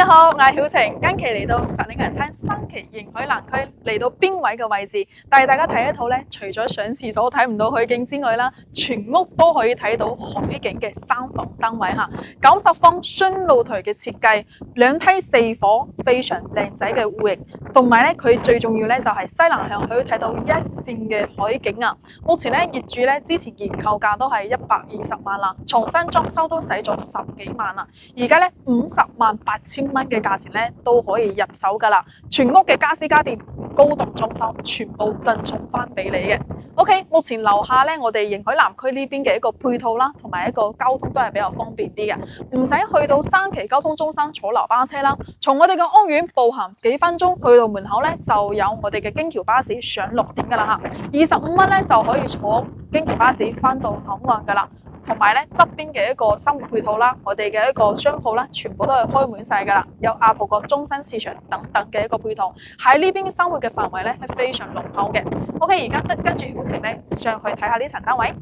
家好，我係曉晴。近期嚟到實領人灘三期迎海南區，嚟到邊位嘅位置，帶大家睇一套咧，除咗上廁所睇唔到海景之外啦，全屋都可以睇到海景嘅三房單位吓，90方雙露台嘅設計，2梯4房，非常靚仔嘅戶型，同埋咧佢最重要咧就係西南向可以睇到一線嘅海景啊！目前咧業主咧之前研購價都係120萬啦，重新裝修都使咗10幾萬啦，而家咧508000蚊嘅價錢咧都可以入手噶啦，全屋嘅家私家電高檔裝修全部贈送翻俾你嘅。OK， 目前樓下咧我哋迎海南區呢邊嘅一個配套啦，同埋一個交通都係比較方便啲嘅，唔使去到三期交通中心坐流巴車啦，從我哋嘅屋苑步行幾分鐘去到門口咧就有我哋嘅京橋巴士上6點噶啦吓，25蚊咧就可以坐京橋巴士翻到口岸噶啦。同埋咧側邊嘅一個生活配套啦，我哋嘅一個商鋪啦，全部都係開滿晒噶啦，有亞浦角中心市場等等嘅一個配套，喺呢邊生活嘅範圍咧係非常濃厚嘅。OK， 而家跟住曉晴咧上去睇下呢層單位。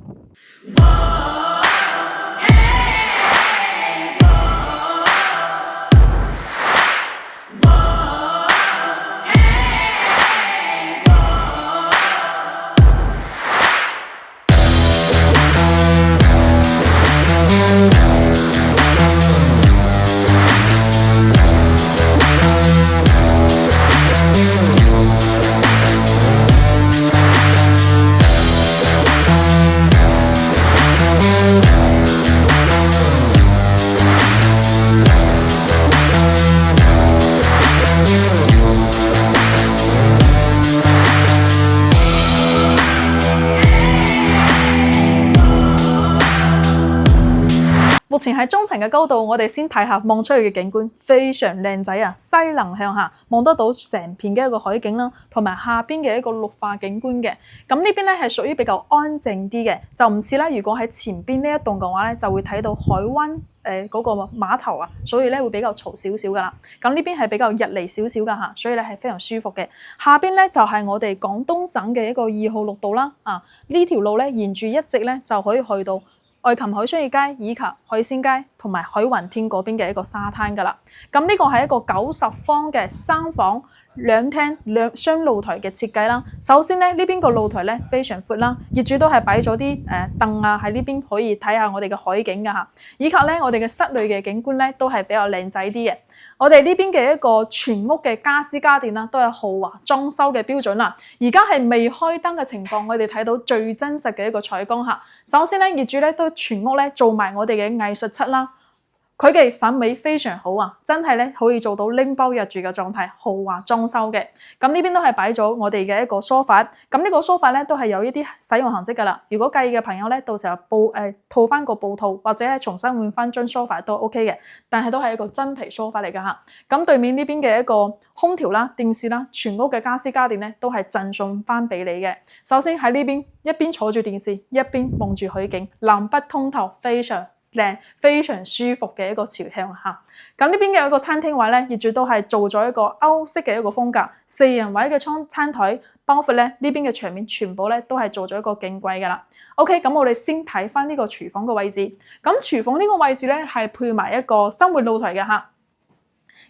目前喺中層嘅高度，我哋先睇下望出去嘅景觀，非常靚仔啊！西南向下望得到成片嘅一個海景啦，同埋下邊嘅一個綠化景觀嘅。咁呢邊咧係屬於比較安靜啲嘅，就唔似啦。如果喺前邊呢一棟嘅話咧，就會睇到海灣嗰個碼頭啊，所以咧會比較嘈少少噶啦。咁呢邊係比較日離少少噶嚇，所以咧係非常舒服嘅。下邊咧就係我哋廣東省嘅一個2號綠道啦。呢條路咧沿住一直咧就可以去到愛琴海商業街以及海鮮街同埋海雲天嗰邊嘅一個沙灘噶啦，咁呢個係一個90方嘅3房2廳雙露台嘅設計啦。首先咧呢邊個露台咧非常闊啦，業主都係擺咗啲凳啊喺呢邊可以睇下我哋嘅海景噶嚇，以及咧我哋嘅室內嘅景觀咧都係比較靚仔啲嘅。我哋呢邊嘅一個全屋嘅家私家電啦，都係豪華裝修嘅標準啦。而家係未開燈嘅情況，我哋睇到最真實嘅一個採光嚇。首先咧業主咧都全屋咧做埋我哋嘅藝術漆啦。佢嘅審美非常好啊，真係咧可以做到拎包入住嘅狀態，豪華裝修嘅。咁呢邊都係擺咗我哋嘅一個梳化，咁呢個梳化咧都係有一啲使用痕跡噶啦。如果介意嘅朋友咧，到時候套翻個布套，或者咧重新換翻張梳化都 OK 嘅。但係都係一個真皮梳化嚟噶嚇。咁對面呢邊嘅一個空調啦、電視啦，全屋嘅家私家電咧都係贈送翻俾你嘅。首先喺呢邊一邊坐住電視，一邊望住海景，南北通透，非常靚，非常舒服嘅一個朝向嚇。咁呢邊嘅一個餐廳位咧，業主都係做咗一個歐式嘅一個風格，4人位嘅餐台，包括咧呢邊嘅牆面全部咧都係做咗一個鏡櫃噶啦。OK， 咁我哋先睇翻呢個廚房嘅位置。咁廚房呢個位置咧係配埋一個生活露台嘅嚇。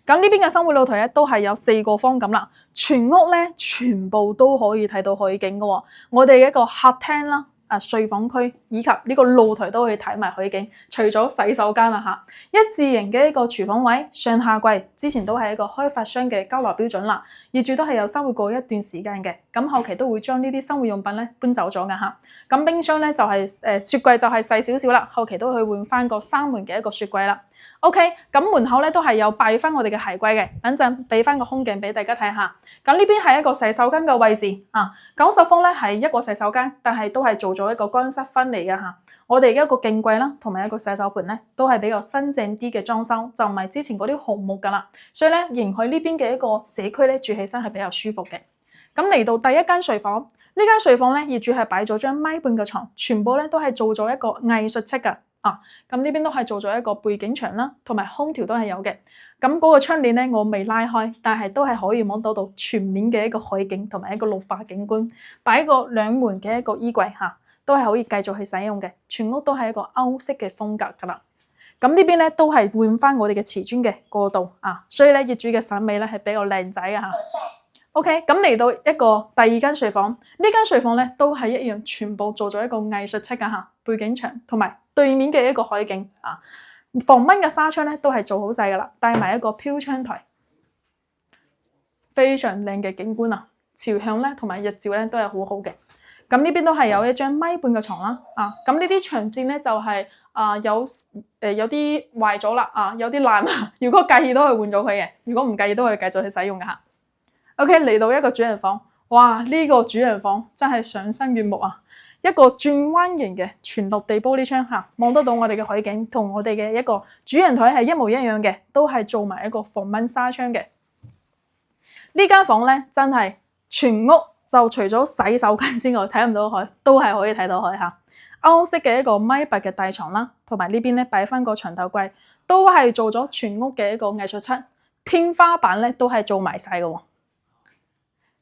咁呢邊嘅生活露台咧都係有4個方咁啦，全屋咧全部都可以睇到海景嘅喎。我哋一個客廳啦。睡房區以及呢個露台都可以睇埋海景，除咗洗手間啦嚇，一字型嘅一個廚房位，上下櫃之前都係一個開發商嘅交流標準啦，業主都係有生活過一段時間嘅，咁後期都會將呢啲生活用品咧搬走咗噶嚇，咁冰箱咧就係雪櫃就係細少少啦，後期都去換翻個3門嘅一個雪櫃啦。OK， 咁門口咧都係有擺翻我哋嘅鞋櫃嘅，等陣俾翻個空鏡俾大家睇下。咁呢邊係一個洗手間嘅位置啊，90方咧係一個洗手間，但係都係做咗一個乾濕分離嘅嚇。我哋嘅一個鏡櫃啦，同埋一個洗手盆咧，都係比較新淨啲嘅裝修，就唔係之前嗰啲紅木噶啦。所以咧，迎去呢邊嘅一個社區咧，住起身係比較舒服嘅。咁嚟到第一間睡房，呢間睡房咧，業主係擺咗張米半嘅床，全部咧都係做咗一個藝術漆嘅。咁呢邊都係做咗一個背景牆啦，同埋空調都係有嘅。咁嗰個窗簾咧，我未拉開，但係都係可以望到全面嘅一個海景同埋一個綠化景觀。擺個2門嘅一個衣櫃嚇，都係可以繼續去使用嘅。全屋都係一個歐式嘅風格噶啦。咁呢邊咧都係換翻我哋嘅瓷磚嘅過渡啊，所以咧業主嘅審美咧係比較靚仔啊嚇。OK， 咁嚟到一個第二間睡房，呢間睡房咧都係一樣，全部做咗一個藝術漆㗎嚇，背景牆同埋對面嘅一個海景啊，防蚊嘅紗窗咧都係做好晒㗎啦，帶埋一個飄窗台，非常靚嘅景觀啊，朝向咧同埋日照咧都係好好嘅。咁呢邊都係有一張米半嘅床啦，咁呢啲牆墊咧就係、有啲壞咗啦，有啲爛啊，如果介意都可以換咗佢嘅，如果唔介意都可以繼續去使用㗎嚇。OK， 嚟到一個主人房，哇！呢個主人房真係賞心悅目啊！一個轉彎型嘅全落地玻璃窗嚇，望得到我哋嘅海景，同我哋嘅一個主人台係一模一樣嘅，都係做埋一個防蚊紗窗嘅。呢間房咧真係全屋就除咗洗手間之外，睇唔到海，都係可以睇到海嚇。歐式嘅一個米八嘅大床啦，同埋呢邊咧擺翻個長頭櫃，都係做咗全屋嘅一個藝術漆，天花板咧都係做埋晒嘅喎。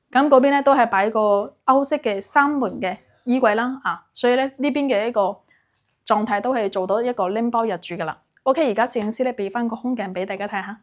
咁嗰邊咧都係擺個歐式嘅三門嘅衣櫃啦，所以咧呢邊嘅一個狀態都係做到一個拎包入住噶啦。OK， 而家攝影師咧俾翻個空鏡俾大家睇下。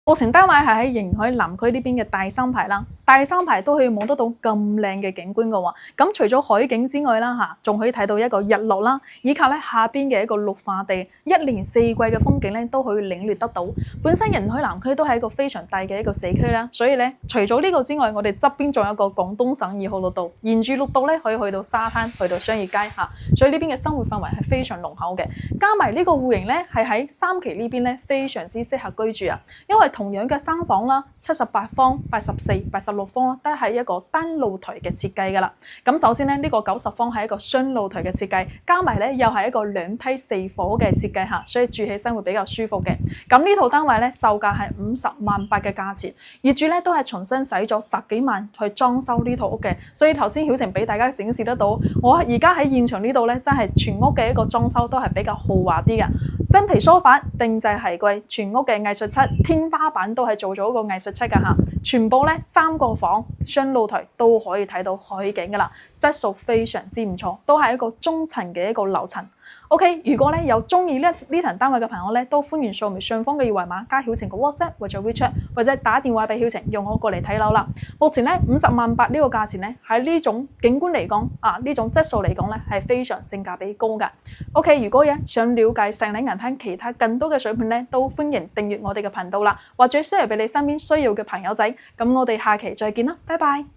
目前單位係喺迎海南區呢邊嘅大三排啦，大三排都可以望得到咁靚嘅景觀嘅喎。咁除咗海景之外啦嚇，仲可以睇到一個日落啦，以及咧下邊嘅一個綠化地，一年四季嘅風景咧都可以領略得到。本身迎海南區都係一個非常大嘅一個社區啦，所以咧除咗呢個之外，我哋側邊仲有一個廣東省2號綠道，沿住綠道咧可以去到沙灘，去到商業街嚇，所以呢邊嘅生活氛圍係非常濃厚嘅。加埋呢個戶型咧係喺三期呢邊咧非常之適合居住啊，因為同樣嘅3房啦、78方、84、86方都係一個單露台嘅設計㗎啦。咁首先咧，呢個90方係一個雙露台嘅設計，加埋咧又係一個2梯4伙嘅設計嚇，所以住起身會比較舒服嘅。咁呢套單位咧售價係50萬8嘅價錢，業主咧都係重新使咗10幾萬去裝修呢套屋嘅。所以頭先曉晴俾大家展示得到，我而家喺現場呢度咧真係全屋嘅一個裝修都係比較豪華啲嘅，真皮梳化、定製鞋櫃、全屋嘅藝術漆，天花板都係做咗一個藝術漆㗎嚇，全部咧3個房雙露台都可以睇到海景㗎啦，質素非常之唔錯，都係一個中層嘅一個樓層。OK， 如果咧有中意呢層單位嘅朋友咧，都歡迎掃描上方嘅二維碼加曉晴嘅 WhatsApp 或者 WeChat， 或者打電話俾曉晴，用我過嚟睇樓啦。目前咧50萬8呢個價錢咧，喺呢種景觀嚟講呢種質素嚟講咧係非常性價比高㗎。OK， 如果想了解石嶺銀灘其他更多嘅水盤咧，都歡迎訂閱我哋嘅頻道啦，或者 share 俾你身邊需要嘅朋友仔。咁我哋下期再見啦，拜拜。